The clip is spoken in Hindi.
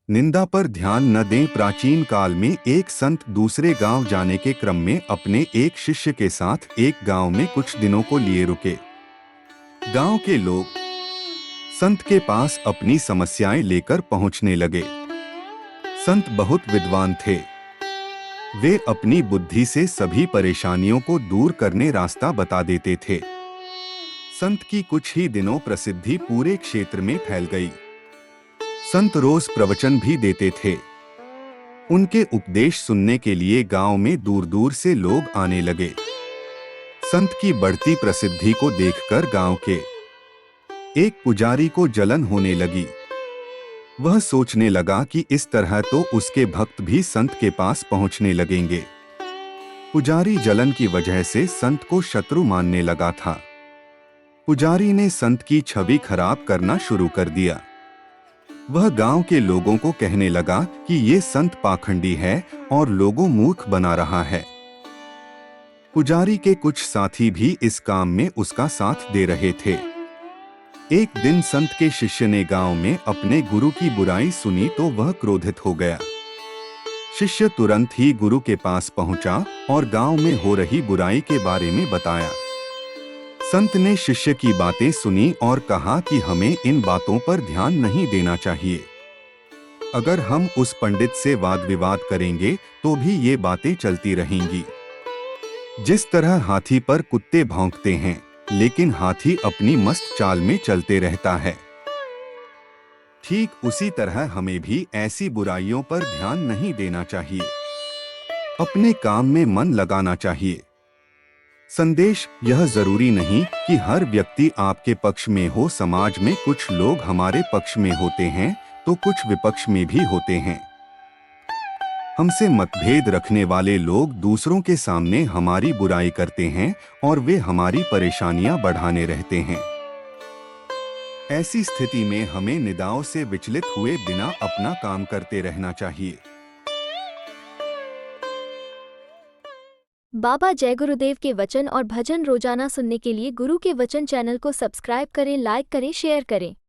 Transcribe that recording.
निंदा पर ध्यान न दें। प्राचीन काल में एक संत दूसरे गांव जाने के क्रम में अपने एक शिष्य के साथ एक गांव में कुछ दिनों को लिए रुके। गांव के लोग संत के पास अपनी समस्याएं लेकर पहुंचने लगे। संत बहुत विद्वान थे। वे अपनी बुद्धि से सभी परेशानियों को दूर करने रास्ता बता देते थे। संत की कुछ ही दिनों प्रसिद्धि पूरे क्षेत्र में फैल गई। संत रोज प्रवचन भी देते थे। उनके उपदेश सुनने के लिए गांव में दूर दूर से लोग आने लगे। संत की बढ़ती प्रसिद्धि को देखकर गांव के एक पुजारी को जलन होने लगी। वह सोचने लगा कि इस तरह तो उसके भक्त भी संत के पास पहुंचने लगेंगे। पुजारी जलन की वजह से संत को शत्रु मानने लगा था। पुजारी ने संत की छवि खराब करना शुरू कर दिया। वह गांव के लोगों को कहने लगा कि ये संत पाखंडी है और लोगों मूर्ख बना रहा है। पुजारी के कुछ साथी भी इस काम में उसका साथ दे रहे थे। एक दिन संत के शिष्य ने गांव में अपने गुरु की बुराई सुनी तो वह क्रोधित हो गया। शिष्य तुरंत ही गुरु के पास पहुंचा और गांव में हो रही बुराई के बारे में बताया। संत ने शिष्य की बातें सुनी और कहा कि हमें इन बातों पर ध्यान नहीं देना चाहिए। अगर हम उस पंडित से वाद विवाद करेंगे तो भी ये बातें चलती रहेंगी। जिस तरह हाथी पर कुत्ते भौंकते हैं, लेकिन हाथी अपनी मस्त चाल में चलते रहता है, ठीक उसी तरह हमें भी ऐसी बुराइयों पर ध्यान नहीं देना चाहिए। अपने काम में मन लगाना चाहिए। संदेश यह जरूरी नहीं कि हर व्यक्ति आपके पक्ष में हो। समाज में कुछ लोग हमारे पक्ष में होते हैं तो कुछ विपक्ष में भी होते हैं। हमसे मतभेद रखने वाले लोग दूसरों के सामने हमारी बुराई करते हैं और वे हमारी परेशानियां बढ़ाने रहते हैं। ऐसी स्थिति में हमें निंदाओं से विचलित हुए बिना अपना काम करते रहना चाहिए। बाबा जय गुरुदेव के वचन और भजन रोजाना सुनने के लिए गुरु के वचन चैनल को सब्सक्राइब करें, लाइक करें, शेयर करें।